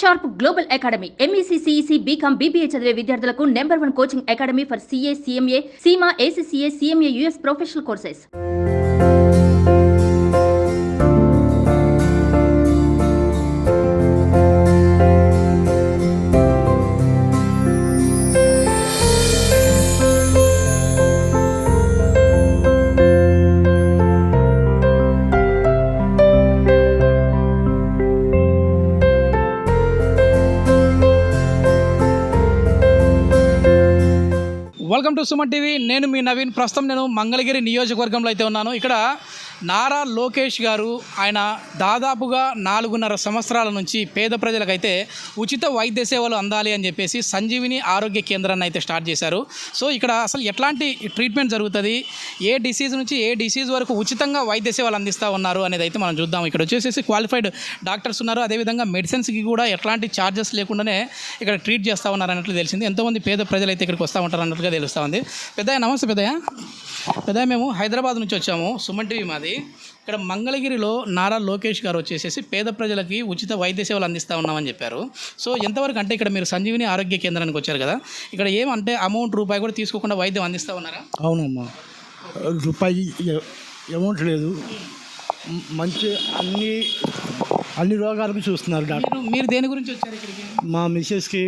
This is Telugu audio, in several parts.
Sharp global academy MEC CEC BCom BBA చదివే విద్యార్థులకు #1 coaching academy for CA CMA CIMA ACCA CMA US professional courses. Welcome to Suman TV. నేను మీ నవీన్. ప్రస్తుతం నేను మంగళగిరి నియోజకవర్గంలో అయితే ఉన్నాను. ఇక్కడ నారా లోకేష్ గారు ఆయన దాదాపుగా 4.5 సంవత్సరాల నుంచి పేద ప్రజలకైతే ఉచిత వైద్య సేవలు అందాలి అని చెప్పేసి సంజీవిని ఆరోగ్య కేంద్రాన్ని అయితే స్టార్ట్ చేశారు. సో ఇక్కడ అసలు ఎట్లాంటి ట్రీట్మెంట్ జరుగుతుంది, ఏ డిసీజ్ నుంచి ఏ డిసీజ్ వరకు ఉచితంగా వైద్య సేవలు అందిస్తూ ఉన్నారు అనేది అయితే మనం చూద్దాం. ఇక్కడ వచ్చేసి క్వాలిఫైడ్ డాక్టర్స్ ఉన్నారు. అదేవిధంగా మెడిసిన్స్కి కూడా ఎట్లాంటి ఛార్జెస్ లేకుండానే ఇక్కడ ట్రీట్ చేస్తూ ఉన్నారు అన్నట్లు తెలిసింది. ఎంతోమంది పేద ప్రజలు అయితే ఇక్కడికి వస్తూ ఉంటారు అన్నట్లుగా తెలుస్తూ ఉంది. పెద్దయ్య నమస్తే. పెద్దయ్య మేము హైదరాబాద్ నుంచి వచ్చాము, సుమన్ టీవీ మాది. ఇక్కడ మంగళగిరిలో నారా లోకేష్ గారు వచ్చేసి పేద ప్రజలకి ఉచిత వైద్య సేవలు అందిస్తూ ఉన్నామని చెప్పారు. సో ఎంతవరకు అంటే ఇక్కడ మీరు సంజీవిని ఆరోగ్య కేంద్రానికి వచ్చారు కదా, ఇక్కడ ఏమంటే రూపాయి కూడా తీసుకోకుండా వైద్యం అందిస్తూ ఉన్నారా? అవునమ్మా, రూపాయి అమౌంట్ లేదు. మంచి అన్ని రోగాలకు చూస్తున్నారు డాక్టర్. మీరు దేని గురించి వచ్చారు ఇక్కడికి? మా మిస్సెస్కి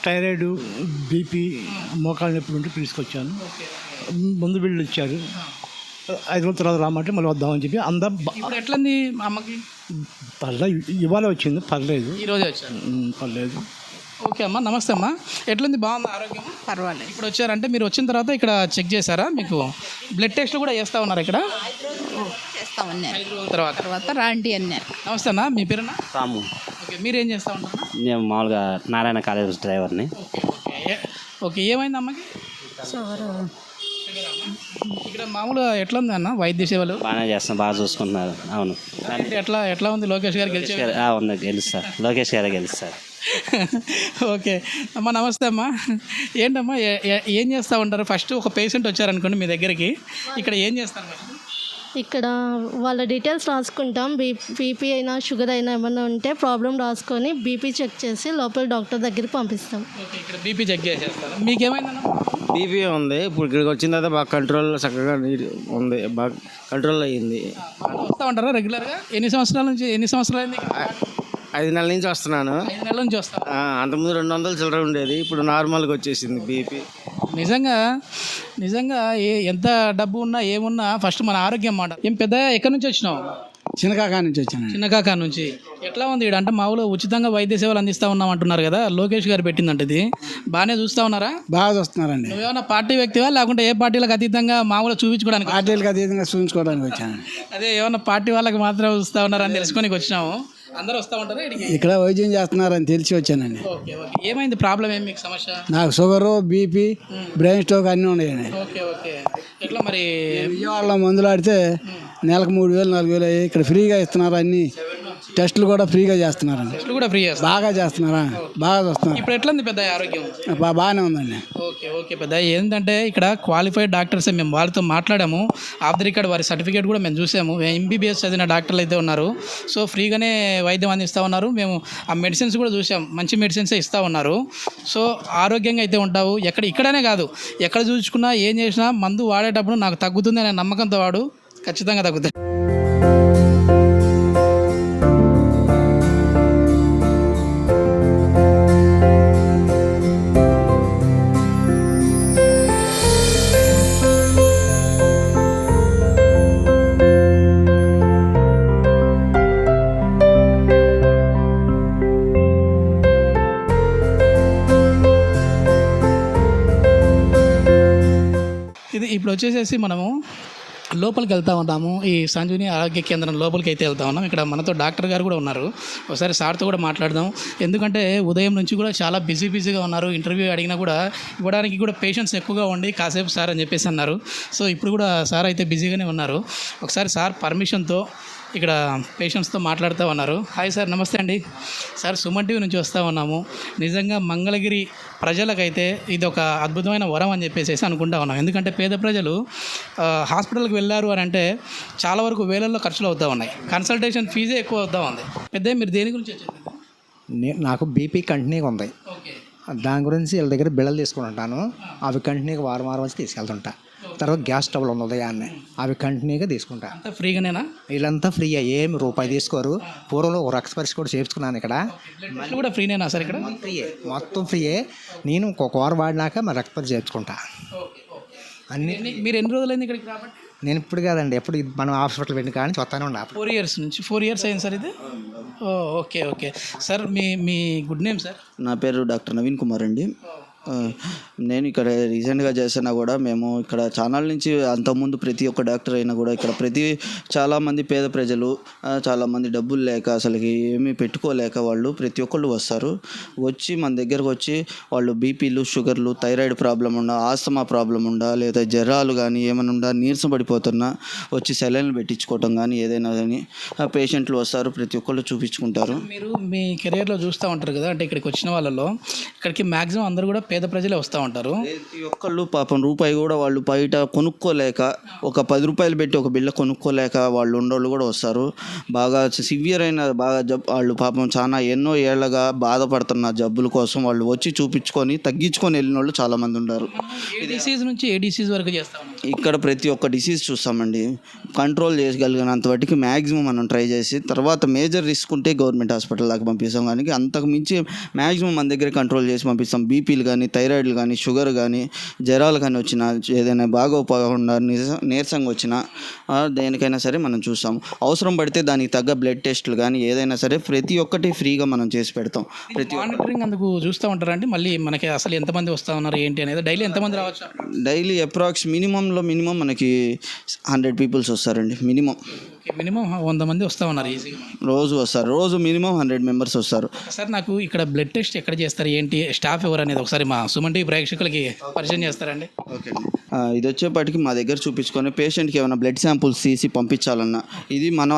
థైరాయిడ్, బీపీ, మోకాళ్ళ నొప్పి ఉంటే తీసుకొచ్చాను. ముందు బిల్లు ఇచ్చారు. 5 రోజుల తర్వాత రామంటే మళ్ళీ వద్దామని చెప్పి అందరం. ఇప్పుడు ఎట్లంది అమ్మకి? పర్లేదు, ఇవాళ వచ్చింది. పర్లేదు, ఈరోజే వచ్చారు. పర్లేదు. ఓకే అమ్మా, నమస్తే అమ్మా. ఎట్లుంది, బాగుంది ఆరోగ్యం? పర్వాలేదు. ఇప్పుడు వచ్చారంటే మీరు వచ్చిన తర్వాత ఇక్కడ చెక్ చేశారా? మీకు బ్లడ్ టెస్ట్లు కూడా చేస్తూ ఉన్నారు ఇక్కడ? చేస్తామన్నారు. 5 రోజుల తర్వాత రాండి అన్నారు. నమస్తే అన్న, మీ పేరునా? రాము. ఓకే, మీరు ఏం చేస్తూ ఉంటారు? నేను మామూలుగా నారాయణ కాలేజ్ డ్రైవర్ని. ఓకే, ఏమైంది అమ్మకి? ఇక్కడ మామూలుగా ఎట్లా ఉంది అన్న వైద్య సేవలు? బాగానే చేస్తాను, బాగా చూసుకుంటున్నారు. అవును. ఎట్లా ఉంది? లోకేష్ గారు గెలిచారు? ఉంది, గెలుస్తారు. లోకేష్ గారే గెలుస్తారు. ఓకే అమ్మా, నమస్తే అమ్మా. ఏంటమ్మా ఏం చేస్తూ ఉంటారు? ఫస్ట్ ఒక పేషెంట్ వచ్చారనుకోండి మీ దగ్గరికి, ఇక్కడ ఏం చేస్తారు? ఇక్కడ వాళ్ళ డీటెయిల్స్ రాసుకుంటాం. బీపీ అయినా షుగర్ అయినా ఏమైనా ఉంటే ప్రాబ్లం రాసుకొని బీపీ చెక్ చేసి లోపల డాక్టర్ దగ్గరికి పంపిస్తాం. ఓకే, ఇక్కడ బీపీ చెక్ చేసేస్తారు. మీకేమైందన్నా? బీపీ ఉంది. ఇప్పుడు ఇక్కడికి వచ్చిన తర్వాత బాగా కంట్రోల్, చక్కగా ఉంది, బాగా కంట్రోల్ అయ్యింది. వస్తూ ఉంటారా రెగ్యులర్గా? ఎన్ని సంవత్సరాలు అయింది? 5 నెలల నుంచి వస్తున్నాను. 5 నెలల నుంచి వస్తాను. అంతకుముందు 200 చిల్లర ఉండేది, ఇప్పుడు నార్మల్గా వచ్చేసింది బీపీ. నిజంగా ఎంత డబ్బు ఉన్నా ఏమున్నా ఫస్ట్ మన ఆరోగ్యం మాట. ఏం పెద్ద ఎక్కడి నుంచి వచ్చినావు? చిన్నకాకా నుంచి వచ్చాను. చిన్నకాకా నుంచి. ఎట్లా ఉంది ఇక్కడ? అంటే మామూలుగా ఉచితంగా వైద్య సేవలు అందిస్తూ ఉన్నాం అంటున్నారు కదా, లోకేష్ గారు పెట్టిందంటే ఇది బాగానే చూస్తూ ఉన్నారా? బాగా చూస్తున్నారండి. నువ్వేమన్నా పార్టీ వ్యక్తివా లేకుంటే ఏ పార్టీలకు అతీతంగా మామూలుగా చూపించుకోవడానికి? పార్టీలకు అతీతంగా చూపించుకోవడానికి వచ్చాను. అదే ఏమన్నా పార్టీ వాళ్ళకి మాత్రం చూస్తూ ఉన్నారని తెలుసుకొని వచ్చినాము. అందరూ వస్తూ ఉంటారా ఇక్కడ? వైద్యం చేస్తున్నారని తెలిసి వచ్చానండి. Okay okay. ఏమైంది ప్రాబ్లం? ఏమి మీకు సమస్య? నాకు షుగరు, బీపీ, బ్రెయిన్ స్ట్రోక్ అన్నీ ఉన్నాయండి. Okay okay. ఎట్లా మరి? విజయవాడలో మందులు ఆడితే నెలకు 3,000 4,000 అయ్యి ఇక్కడ ఫ్రీగా ఇస్తున్నారు. అన్ని టెస్టులు కూడా ఫ్రీగా చేస్తున్నారండి. టెస్టులు కూడా ఫ్రీ చేస్తారు? బాగా చేస్తున్నారా? బాగా చూస్తున్నారు. ఇప్పుడు ఎట్లా ఉంది పెద్ద ఆరోగ్యం? బాగానే ఉందండి. ఓకే ఓకే పెద్ద. ఏంటంటే ఇక్కడ క్వాలిఫైడ్ డాక్టర్స్ మేము వాళ్ళతో మాట్లాడాము. ఆఫ్ ది రికార్డ్ వారి సర్టిఫికేట్ కూడా మేము చూసాము. MBBS చదివిన డాక్టర్లు అయితే ఉన్నారు. సో ఫ్రీగానే వైద్యం అందిస్తూ ఉన్నారు. మేము ఆ మెడిసిన్స్ కూడా చూసాం, మంచి మెడిసిన్సే ఇస్తూ ఉన్నారు. సో ఆరోగ్యంగా అయితే ఉంటావు. ఇక్కడనే కాదు, ఎక్కడ చూసుకున్నా ఏం చేసినా మందు వాడేటప్పుడు నాకు తగ్గుతుంది అనే నమ్మకంతో వాడు, ఖచ్చితంగా తగ్గుతుంది. ఇది ఇప్పుడు వచ్చేసేసి మనము లోపలికి వెళ్తూ ఉన్నాము. ఈ సంజీవిని ఆరోగ్య కేంద్రం లోపలికి అయితే వెళ్తూ ఉన్నాం. ఇక్కడ మనతో డాక్టర్ గారు కూడా ఉన్నారు. ఒకసారి సార్తో కూడా మాట్లాడదాం. ఎందుకంటే ఉదయం నుంచి కూడా చాలా బిజీగా ఉన్నారు. ఇంటర్వ్యూ అడిగినా కూడా ఇవ్వడానికి కూడా పేషెంట్స్ ఎక్కువగా ఉండి కాసేపు సార్ అని చెప్పేసి అన్నారు. సో ఇప్పుడు కూడా సార్ అయితే బిజీగానే ఉన్నారు. ఒకసారి సార్ పర్మిషన్తో ఇక్కడ పేషెంట్స్తో మాట్లాడుతూ ఉన్నారు. హాయ్ సార్, నమస్తే అండి. సార్ సుమన్ టీవీ నుంచి వస్తూ ఉన్నాము. నిజంగా మంగళగిరి ప్రజలకైతే ఇది ఒక అద్భుతమైన వరం అని చెప్పేసి అనుకుంటా ఉన్నాం. ఎందుకంటే పేద ప్రజలు హాస్పిటల్కి వెళ్ళారు అని అంటే చాలా వరకు వేలల్లో ఖర్చులు అవుతూ ఉన్నాయి. కన్సల్టేషన్ ఫీజే ఎక్కువ అవుతూ ఉంది. పెద్ద మీరు దేని గురించి వచ్చారు? నాకు బీపీ కంటిన్యూగా ఉంది. ఓకే. దాని గురించి వీళ్ళ దగ్గర బిళ్ళలు తీసుకుంటాను. అవి కంటిన్యూగా వారం వారం వచ్చి తీసుకెళ్తుంటా. తర్వాత గ్యాస్ స్టవ్లు ఉంది ఉదయాన్నే, అవి కంటిన్యూగా తీసుకుంటా. అంతా ఫ్రీగానేనా? వీళ్ళంతా ఫ్రీ, ఏమి రూపాయి తీసుకోరు. పూర్వంలో ఒక రక్త పరీక్ష కూడా చేయించుకున్నాను ఇక్కడ. టెస్ట్లు కూడా ఫ్రీనేనా సార్ ఇక్కడ? ఫ్రీయే, మొత్తం ఫ్రీయే. నేను ఒక వారం వాడినాక మరి రక్త పరీక్ష చేయించుకుంటా అన్ని. మీరు ఎన్ని రోజులైంది ఇక్కడికి రాబట్టి? నేను ఇప్పుడు కాదండి, ఎప్పుడు మనం హాస్పిటల్ వెళ్ళి కానీ చూస్తానే ఉండా. 4 years నుంచి. 4 years అయింది సార్ ఇది. Okay okay sir. మీ గుడ్ నేమ్ సార్? నా పేరు డాక్టర్ నవీన్ కుమార్ అండి. నేను ఇక్కడ రీసెంట్గా చేసినా కూడా మేము ఇక్కడ ఛానల్ నుంచి అంతకుముందు ప్రతి ఒక్క డాక్టర్ అయినా కూడా ఇక్కడ చాలామంది పేద ప్రజలు, చాలామంది డబ్బులు లేక అసలుకి ఏమీ పెట్టుకోలేక వాళ్ళు ప్రతి ఒక్కళ్ళు వస్తారు. వచ్చి మన దగ్గరకు వచ్చి వాళ్ళు బీపీలు, షుగర్లు, థైరాయిడ్ ప్రాబ్లం ఉండా, ఆస్తమా ప్రాబ్లం ఉండా, లేదా జ్వరాలు కానీ ఏమైనా ఉండా, నీరసం పడిపోతున్నా వచ్చి సెలైన్లు పెట్టించుకోవటం కానీ ఏదైనా కానీ పేషెంట్లు వస్తారు, ప్రతి ఒక్కళ్ళు చూపించుకుంటారు. మీరు మీ కెరియర్లో చూస్తూ ఉంటారు కదా, అంటే ఇక్కడికి వచ్చిన వాళ్ళలో ఇక్కడికి మ్యాక్సిమం అందరూ కూడా పేద ప్రజలే వస్తూ ఉంటారు. ప్రతి ఒక్కళ్ళు పాపం రూపాయి కూడా వాళ్ళు బయట కొనుక్కోలేక, ఒక 10 రూపాయలు పెట్టి ఒక బిళ్ళ కొనుక్కోలేక వాళ్ళు ఉండోళ్ళు కూడా వస్తారు. బాగా సివియర్ అయిన వాళ్ళు పాపం చాలా ఎన్నో ఏళ్ళగా బాధపడుతున్న జబ్బుల కోసం వాళ్ళు వచ్చి చూపించుకొని తగ్గించుకొని వెళ్ళిన వాళ్ళు చాలామంది ఉన్నారు. ఏ డిసీజ్ నుంచి ఏ డిసీజ్ వరకు చేస్తాం ఇక్కడ ప్రతి ఒక్క డిసీజ్ చూస్తామండి. కంట్రోల్ చేయగలిగినంత వాటికి మ్యాక్సిమం మనం ట్రై చేసి తర్వాత మేజర్ రిస్క్ ఉంటే గవర్నమెంట్ హాస్పిటల్ దాకా పంపిస్తాం. కానీ అంతకు మించి మ్యాక్సిమం మన దగ్గర కంట్రోల్ చేసి పంపిస్తాం. బీపీలు కానీ, థైరాయిడ్లు కానీ, షుగర్ కానీ, జ్వరాలు కానీ వచ్చినా, ఏదైనా బాగోపోకుండా నీరసంగా వచ్చినా దేనికైనా సరే మనం చూస్తాం. అవసరం పడితే దానికి తగ్గ బ్లడ్ టెస్టులు కానీ ఏదైనా సరే ప్రతి ఒక్కటి ఫ్రీగా మనం చేసి పెడతాం. మానిటరింగ్ అందుకు చూస్తూ ఉంటారండి. మళ్ళీ మనకి అసలు ఎంతమంది వస్తూ ఉన్నారు ఏంటి అనేది, డైలీ ఎంతమంది రావచ్చు? డైలీ అప్రాక్స్ మినిమం మనకి 100 పీపుల్స్ వస్తారండి. మినిమం 100 మంది వస్తూ ఉన్నారు ఈజీగా. రోజు వస్తారు. రోజు మినిమం 100 మెంబర్స్ వస్తారు. సార్ నాకు ఇక్కడ బ్లడ్ టెస్ట్ ఎక్కడ చేస్తారు, ఏంటి, స్టాఫ్ ఎవరు అనేది ఒకసారి మా సుమన్ టీవీ ప్రేక్షకులకి పరిచయం చేస్తారండి? ఓకే అండి. ఇది వచ్చేపాటికి మా దగ్గర చూపించుకొని పేషెంట్కి ఏమైనా బ్లడ్ శాంపుల్స్ తీసి పంపించాలన్నా ఇది మన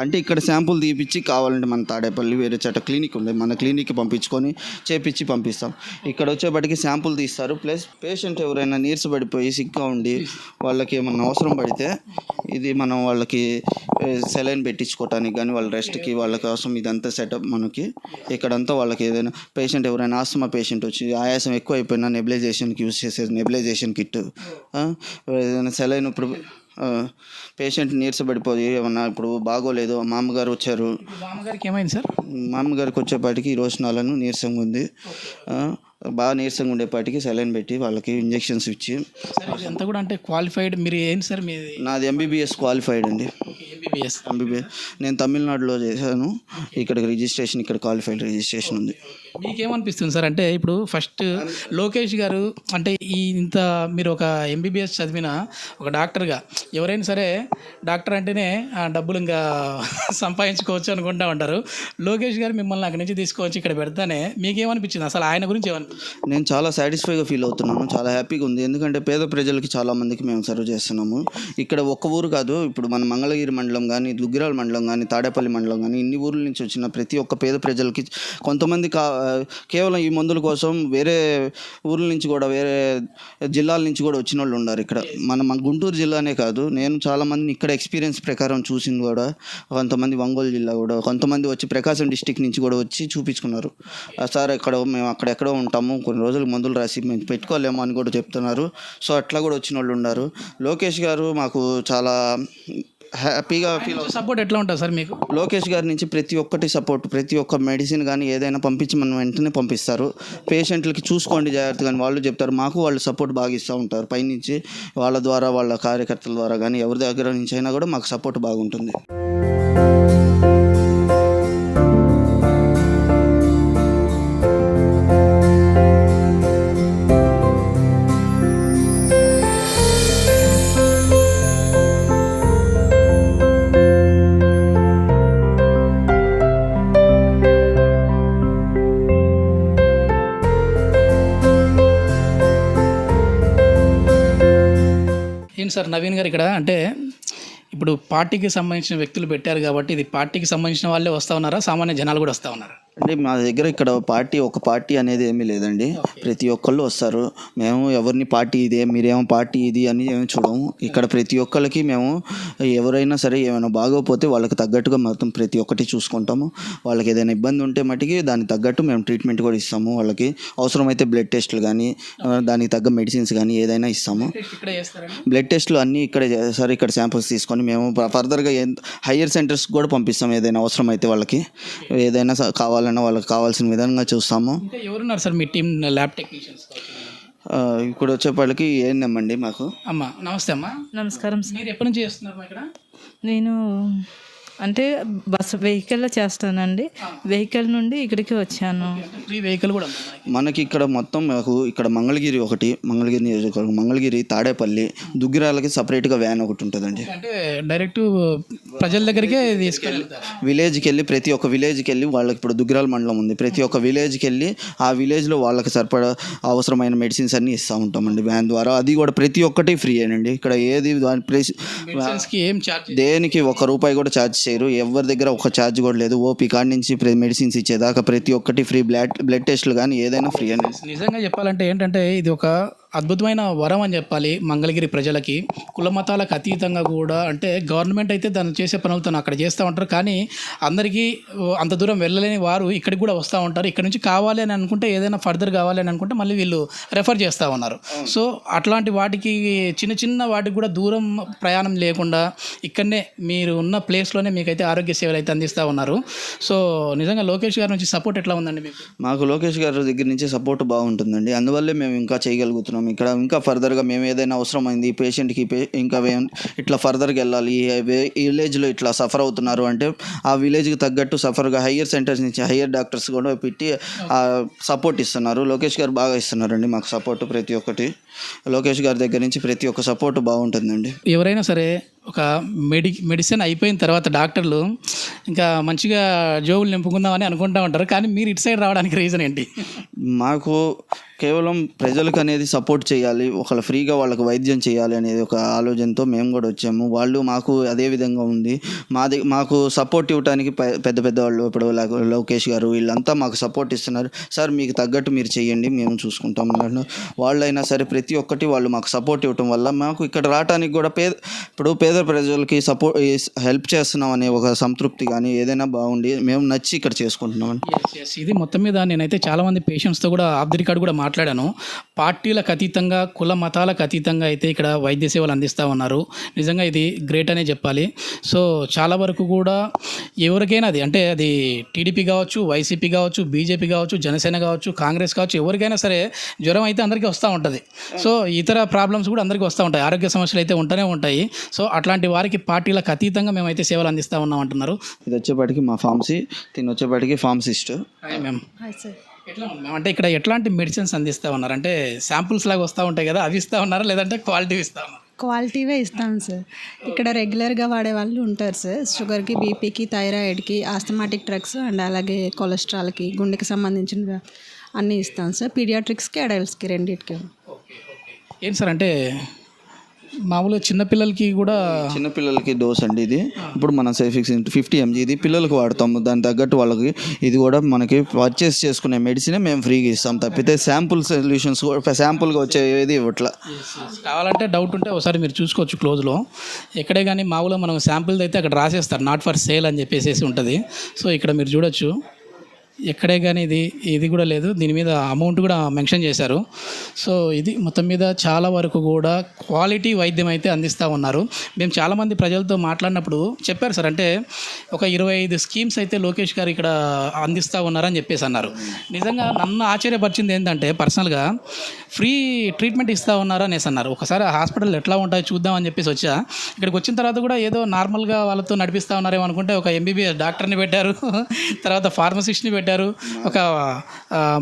అంటే ఇక్కడ శాంపుల్ తీపిచ్చి కావాలంటే మన తాడేపల్లి వేరే చోట క్లినిక్ ఉంది, మన క్లినిక్కి పంపించుకొని చేపించి పంపిస్తాం. ఇక్కడ వచ్చేపాటికి శాంపుల్ తీస్తారు. ప్లస్ పేషెంట్ ఎవరైనా నీరసపడిపోయి సిక్గా ఉండి వాళ్ళకి ఏమన్నా అవసరం పడితే ఇది మనం వాళ్ళకి సెలైన్ పెట్టించుకోవటానికి కానీ వాళ్ళ రెస్ట్కి వాళ్ళ కోసం ఇదంతా సెటప్ మనకి. ఇక్కడంతా వాళ్ళకి ఏదైనా పేషెంట్ ఎవరైనా ఆస్తమా పేషెంట్ వచ్చి ఆయాసం ఎక్కువ అయిపోయినా నెబిలైజేషన్కి యూజ్ చేసేది నెబిలైజేషన్ కిట్, ఏదైనా సెలైన్ ఇప్పుడు పేషెంట్ నీరసపడిపోయి ఏమన్నా ఇప్పుడు బాగోలేదు, మామగారు వచ్చారు. మామగారికి ఏమైంది సార్? మామగారికి వచ్చేపాటికి ఈ రోజు నాలను నీరసంగా ఉంది, బాగా నీరసంగా ఉండేపాటికి సెలైన్ పెట్టి వాళ్ళకి ఇంజెక్షన్స్ ఇచ్చి. అంతా కూడా అంటే క్వాలిఫైడ్ మీరు ఏంటి సార్? మీది? నాది ఎంబీబీఎస్ క్వాలిఫైడ్ అండి. ఎంబీబీఎస్. నేను తమిళనాడులో చేశాను. ఇక్కడ రిజిస్ట్రేషన్, ఇక్కడ క్వాలిఫైడ్ రిజిస్ట్రేషన్ ఉంది. మీకేమనిపిస్తుంది సార్? అంటే ఇప్పుడు ఫస్ట్ లోకేష్ గారు అంటే ఇంత మీరు ఒక ఎంబీబీఎస్ చదివిన ఒక డాక్టర్గా, ఎవరైనా సరే డాక్టర్ అంటేనే డబ్బులు ఇంకా సంపాదించుకోవచ్చు అనుకుంటా ఉంటారు. లోకేష్ గారు మిమ్మల్ని అక్కడి నుంచి తీసుకొచ్చి ఇక్కడ పెడతానే మీకేమనిపించింది? అసలు ఆయన గురించి ఏమనిపించింది? నేను చాలా సాటిస్ఫైగా ఫీల్ అవుతున్నాను, చాలా హ్యాపీగా ఉంది. ఎందుకంటే పేద ప్రజలకి చాలామందికి మేము సర్వ్ చేస్తున్నాము. ఇక్కడ ఒక్క ఊరు కాదు, ఇప్పుడు మన మంగళగిరి మండలం కానీ, దుగ్గిరాల మండలం కానీ, తాడేపల్లి మండలం కానీ, ఇన్ని ఊర్ల నుంచి వచ్చిన ప్రతి ఒక్క పేద ప్రజలకి కొంతమంది కేవలం ఈ మందుల కోసం వేరే ఊర్ల నుంచి కూడా, వేరే జిల్లాల నుంచి కూడా వచ్చిన వాళ్ళు ఉన్నారు ఇక్కడ. మన గుంటూరు జిల్లానే కాదు, నేను చాలామందిని ఇక్కడ ఎక్స్పీరియన్స్ ప్రకారం చూసింది కూడా. కొంతమంది ఒంగోలు జిల్లా కూడా, కొంతమంది వచ్చి ప్రకాశం డిస్టిక్ నుంచి కూడా వచ్చి చూపించుకున్నారు. సార్ మేము అక్కడెక్కడో ఉంటాము, కొన్ని రోజులు మందులు రాసి మేము పెట్టుకోలేము అని కూడా చెప్తున్నారు. సో అట్లా కూడా వచ్చిన వాళ్ళు ఉన్నారు. లోకేష్ గారు మాకు చాలా హ్యాపీగా ఫీల్ అవుతుంది. సపోర్ట్ ఎట్లా ఉంటుంది సార్ మీకు? లోకేష్ గారి నుంచి ప్రతి ఒక్కటి సపోర్ట్, ప్రతి ఒక్క మెడిసిన్ కానీ ఏదైనా పంపించి మనం వెంటనే పంపిస్తారు. పేషెంట్లకి చూసుకోండి జాగ్రత్తగా కానీ వాళ్ళు చెప్తారు. మాకు వాళ్ళు సపోర్ట్ బాగా ఇస్తూ ఉంటారు పైనుంచి, వాళ్ళ ద్వారా, వాళ్ళ కార్యకర్తల ద్వారా కానీ ఎవరి దగ్గర నుంచి అయినా కూడా మాకు సపోర్ట్ బాగుంటుంది. ఏంటి సార్ నవీన్ గారు ఇక్కడ అంటే ఇప్పుడు పార్టీకి సంబంధించిన వ్యక్తులు పెట్టారు కాబట్టి ఇది పార్టీకి సంబంధించిన వాళ్ళే వస్తూ ఉన్నారా, సామాన్య జనాలు కూడా వస్తూ ఉన్నారా? అంటే మా దగ్గర ఇక్కడ ఒక పార్టీ అనేది ఏమీ లేదండి. ప్రతి ఒక్కళ్ళు వస్తారు. మేము ఎవరిని పార్టీ ఇదే మీరేమో పార్టీ ఇది అని ఏమి చూడము. ఇక్కడ ప్రతి ఒక్కరికి మేము ఎవరైనా సరే ఏమైనా బాగోకపోతే వాళ్ళకి తగ్గట్టుగా మొత్తం ప్రతి ఒక్కటి చూసుకుంటాము. వాళ్ళకి ఏదైనా ఇబ్బంది ఉంటే మటుకి దానికి తగ్గట్టు మేము ట్రీట్మెంట్ కూడా ఇస్తాము. వాళ్ళకి అవసరమైతే బ్లడ్ టెస్టులు కానీ దానికి తగ్గ మెడిసిన్స్ కానీ ఏదైనా ఇస్తాము. బ్లడ్ టెస్టులు అన్నీ ఇక్కడే చేస్తారు. ఇక్కడ శాంపిల్స్ తీసుకొని మేము ఫర్దర్గా హయ్యర్ సెంటర్స్ కూడా పంపిస్తాము. ఏదైనా అవసరం అయితే వాళ్ళకి ఏదైనా కావాలన్నా వాళ్ళకి కావాల్సిన విధంగా చూస్తాము. ఎవరున్నారు సార్ మీ టీం ల్యాబ్ టెక్నీషియన్స్? ఇప్పుడు వచ్చేపాళ్ళకి ఏంటమ్మండి మాకు. అమ్మా నమస్తే అమ్మా. నమస్కారం సార్. మీరు ఎప్పటి నుంచి చేస్తున్నారు ఇక్కడ? నేను అంటే బస్సు వెహికల్లో చేస్తానండి. వెహికల్ నుండి ఇక్కడికి వచ్చాను. ఫ్రీ వెహికల్ కూడా మనకి ఇక్కడ మొత్తం మాకు ఇక్కడ మంగళగిరి నియోజకవర్గం, మంగళగిరి, తాడేపల్లి, దుగ్గిరాలకి సపరేట్గా వ్యాన్ ఒకటి ఉంటుందండి. అంటే డైరెక్ట్ ప్రజల దగ్గరికే తీసుకెళ్తారు. విలేజ్కి వెళ్ళి ప్రతి ఒక్క విలేజ్కి వెళ్ళి వాళ్ళకి ఇప్పుడు దుగ్గిరాల మండలం ఉంది. ప్రతి ఒక్క విలేజ్కి వెళ్ళి ఆ విలేజ్లో వాళ్ళకి సరిపడా అవసరమైన మెడిసిన్స్ అన్నీ ఇస్తూ ఉంటామండి వ్యాన్ ద్వారా. అది కూడా ప్రతి ఒక్కటి ఫ్రీ అండి. ఇక్కడ ఏది ఏం ఛార్జ్ దేనికి ₹1 కూడా ఛార్జ్ చేయరు. ఎవరి దగ్గర ఒక ఛార్జ్ కూడా లేదు. ఓపీ కార్డ్ నుంచి మెడిసిన్స్ ఇచ్చేదాకా ప్రతి ఒక్కటి ఫ్రీ. బ్లడ్ టెస్టులు కానీ ఏదైనా ఫ్రీ అండి. నిజంగా చెప్పాలంటే ఏంటంటే ఇది ఒక అద్భుతమైన వరం అని చెప్పాలి మంగళగిరి ప్రజలకి. కుల మతాలకు అతీతంగా కూడా అంటే గవర్నమెంట్ అయితే దాన్ని చేసే పనులతో అక్కడ చేస్తూ ఉంటారు. కానీ అందరికీ అంత దూరం వెళ్ళలేని వారు ఇక్కడికి కూడా వస్తూ ఉంటారు. ఇక్కడ నుంచి కావాలి అని అనుకుంటే ఏదైనా ఫర్దర్ కావాలి అని అనుకుంటే మళ్ళీ వీళ్ళు రెఫర్ చేస్తూ ఉన్నారు. సో అట్లాంటి వాటికి చిన్న వాటికి కూడా దూరం ప్రయాణం లేకుండా ఇక్కడనే మీరు ఉన్న ప్లేస్లోనే మీకైతే ఆరోగ్య సేవలు అయితే అందిస్తూ ఉన్నారు. సో నిజంగా లోకేష్ గారి నుంచి సపోర్ట్ ఎట్లా ఉందండి మీకు? మాకు లోకేష్ గారి దగ్గర నుంచి సపోర్ట్ బాగుంటుందండి. అందువల్లే మేము ఇంకా చేయగలుగుతున్నాం. ఇక్కడ ఇంకా ఫర్దర్గా మేము ఏదైనా అవసరమైంది పేషెంట్కి ఇంకా ఇట్లా ఫర్దర్గా వెళ్ళాలి, ఈ విలేజ్లో ఇట్లా సఫర్ అవుతున్నారు అంటే ఆ విలేజ్కి తగ్గట్టు సఫర్గా హయ్యర్ సెంటర్స్ నుంచి హయ్యర్ డాక్టర్స్ కూడా పెట్టి సపోర్ట్ ఇస్తున్నారు. లోకేష్ గారు బాగా ఇస్తున్నారండి మాకు సపోర్ట్. ప్రతి ఒక్కటి లోకేష్ గారి దగ్గర నుంచి ప్రతి ఒక్క సపోర్ట్ బాగుంటుందండి. ఎవరైనా సరే ఒక మెడిసిన్ అయిపోయిన తర్వాత డాక్టర్లు ఇంకా మంచిగా జోబులు నింపుకుందామని అనుకుంటూ ఉంటారు. కానీ మీరు ఇటు సైడ్ రావడానికి రీజన్ ఏంటి? మాకు కేవలం ప్రజలకు అనేది సపోర్ట్ చేయాలి, ఒకళ్ళు ఫ్రీగా వాళ్ళకి వైద్యం చేయాలి అనేది ఒక ఆలోచనతో మేము కూడా వచ్చాము. వాళ్ళు మాకు అదే విధంగా ఉంది. మాకు సపోర్ట్ ఇవ్వడానికి పెద్ద వాళ్ళు ఇప్పుడు లోకేష్ గారు వీళ్ళంతా మాకు సపోర్ట్ ఇస్తున్నారు. సార్ మీకు తగ్గట్టు మీరు చేయండి, మేము చూసుకుంటాం అన్నట్టు వాళ్ళైనా సరే ప్రతి ఒక్కటి వాళ్ళు మాకు సపోర్ట్ ఇవ్వటం వల్ల మాకు ఇక్కడ రావడానికి కూడా పేద ప్రజలకి హెల్ప్ చేస్తున్నాం అనే ఒక సంతృప్తి కానీ ఏదైనా బాగుండి మేము నచ్చి ఇక్కడ చేసుకుంటున్నాం. ఇది మొత్తం మీద నేనైతే చాలామంది పేషెంట్స్తో కూడా ఆఫ్ ది రికార్డ్ కూడా మాట్లాడాను. పార్టీలకు అతీతంగా కుల మతాలకు అతీతంగా అయితే ఇక్కడ వైద్య సేవలు అందిస్తూ ఉన్నారు. నిజంగా ఇది గ్రేట్ అనే చెప్పాలి. సో చాలా వరకు కూడా ఎవరికైనా అది టీడీపీ కావచ్చు, వైసీపీ కావచ్చు, బీజేపీ కావచ్చు, జనసేన కావచ్చు, కాంగ్రెస్ కావచ్చు, ఎవరికైనా సరే జ్వరం అయితే అందరికీ వస్తూ ఉంటుంది. సో ఇతర ప్రాబ్లమ్స్ కూడా అందరికీ వస్తూ ఉంటాయి, ఆరోగ్య సమస్యలు అయితే ఉంటూనే ఉంటాయి. సో అట్లాంటి వారికి పార్టీలకు అతీతంగా మేమైతే సేవలు అందిస్తూ ఉన్నాం అంటున్నారు. ఇది వచ్చేపాటికి మా ఫార్మసీ, దీని వచ్చేపాటికి ఫార్మసిస్ట్. మేము ఎట్లా అంటే ఇక్కడ ఎట్లాంటి మెడిసిన్స్ అందిస్తూ ఉన్నారు? అంటే శాంపుల్స్ లాగా వస్తూ ఉంటాయి కదా, అవి ఇస్తూ ఉన్నారా లేదంటే క్వాలిటీ ఇస్తా ఉన్నారు? క్వాలిటీవే ఇస్తాం సార్. ఇక్కడ రెగ్యులర్గా వాడే వాళ్ళు ఉంటారు సార్. షుగర్కి, బీపీకి, థైరాయిడ్కి, ఆస్థమాటిక్ డ్రగ్స్ అండ్ అలాగే కొలెస్ట్రాల్కి, గుండెకి సంబంధించిన అన్నీ ఇస్తాం సార్. పీడియాట్రిక్స్కి, అడల్ట్స్కి రెండింటికి. ఏంటి సార్ అంటే మామూలుగా చిన్నపిల్లలకి డోస్ అండి ఇది. ఇప్పుడు మనం 50 mg ఇది పిల్లలకు వాడతాము. దాని తగ్గట్టు వాళ్ళకి ఇది కూడా మనకి పర్చేస్ చేసుకునే మెడిసినే మేము ఫ్రీగా ఇస్తాం. తప్పితే శాంపుల్ సొల్యూషన్స్ శాంపుల్గా వచ్చేది ఇట్లా కావాలంటే డౌట్ ఉంటే ఒకసారి మీరు చూసుకోవచ్చు క్లోజ్లో. ఎక్కడే కానీ మామూలుగా మనం శాంపుల్ అయితే అక్కడ రాసేస్తారు నాట్ ఫర్ సేల్ అని చెప్పేసి ఉంటుంది. సో ఇక్కడ మీరు చూడొచ్చు ఎక్కడే కానీ ఇది కూడా లేదు, దీని మీద అమౌంట్ కూడా మెన్షన్ చేశారు. సో ఇది మొత్తం మీద చాలా వరకు కూడా క్వాలిటీ వైద్యం అయితే అందిస్తూ ఉన్నారు. మేము చాలామంది ప్రజలతో మాట్లాడినప్పుడు చెప్పారు సార్, అంటే ఒక 25 స్కీమ్స్ అయితే లోకేష్ గారు ఇక్కడ అందిస్తూ ఉన్నారని చెప్పేసి అన్నారు. నిజంగా నన్ను ఆశ్చర్యపరిచింది ఏంటంటే పర్సనల్గా ఫ్రీ ట్రీట్మెంట్ ఇస్తూ ఉన్నారు అనేసి అన్నారు. ఒకసారి హాస్పిటల్ ఎట్లా ఉంటాయో చూద్దామని చెప్పేసి వచ్చా. ఇక్కడికి వచ్చిన తర్వాత కూడా ఏదో నార్మల్గా వాళ్ళతో నడిపిస్తూ ఉన్నారేమో అనుకుంటే ఒక MBBS డాక్టర్ని పెట్టారు, తర్వాత ఫార్మసిస్ట్ని పెట్టారు, ఒక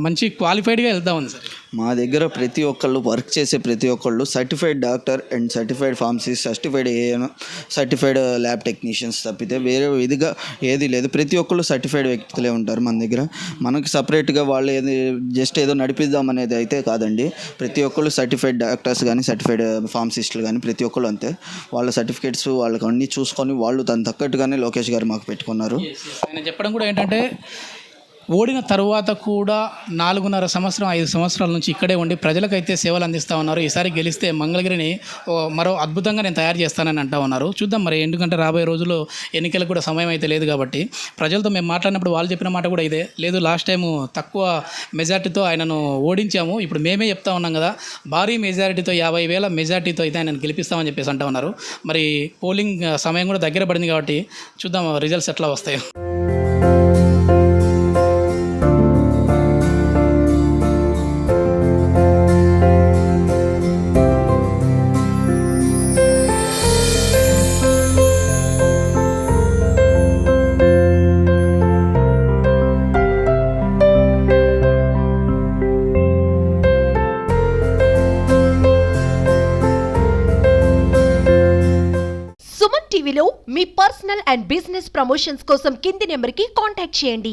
మంచి క్వాలిఫైడ్గా వెళ్తా ఉంది సార్. మా దగ్గర ప్రతి ఒక్కళ్ళు వర్క్ చేసే ప్రతి ఒక్కళ్ళు certified doctor and certified pharmacist, certified AN, certified lab technicians తప్పితే వేరే విధిగా ఏది లేదు. ప్రతి ఒక్కళ్ళు సర్టిఫైడ్ వ్యక్తులే ఉంటారు మన దగ్గర. మనకి సపరేట్గా వాళ్ళు జస్ట్ ఏదో నడిపిద్దాం అనేది అయితే కాదండి. ప్రతి ఒక్కళ్ళు సర్టిఫైడ్ డాక్టర్స్ కానీ సర్టిఫైడ్ ఫార్మసిస్టులు కానీ ప్రతి ఒక్కళ్ళు అంతే. వాళ్ళ సర్టిఫికేట్స్ వాళ్ళకి అన్నీ చూసుకొని వాళ్ళు దాని తగ్గట్టుగానే లోకేష్ గారు మాకు పెట్టుకున్నారు. ఆయన చెప్పడం కూడా ఏంటంటే ఓడిన తరువాత కూడా 4.5 సంవత్సరం 5 సంవత్సరాల నుంచి ఇక్కడే ఉండి ప్రజలకైతే సేవలు అందిస్తూ ఉన్నారు. ఈసారి గెలిస్తే మంగళగిరిని మరో అద్భుతంగా నేను తయారు చేస్తానని అంటూ ఉన్నారు. చూద్దాం మరి, ఎందుకంటే రాబోయే రోజుల్లో ఎన్నికలకు కూడా సమయం అయితే లేదు కాబట్టి ప్రజలతో మేము మాట్లాడినప్పుడు వాళ్ళు చెప్పిన మాట కూడా ఇదే, లేదు లాస్ట్ టైము తక్కువ మెజార్టీతో ఆయనను ఓడించాము, ఇప్పుడు మేమే చెప్తా ఉన్నాం కదా భారీ మెజారిటీతో 50,000 మెజార్టీతో అయితే ఆయనను గెలిపిస్తామని చెప్పేసి అంటూ ఉన్నారు. మరి పోలింగ్ సమయం కూడా దగ్గర పడింది కాబట్టి చూద్దాం రిజల్ట్స్ ఎట్లా వస్తాయో. సుమన్ టీవీలో మీ పర్సనల్ అండ్ బిజినెస్ ప్రమోషన్స్ కోసం కింది నెంబర్కి కాంటాక్ట్ చేయండి.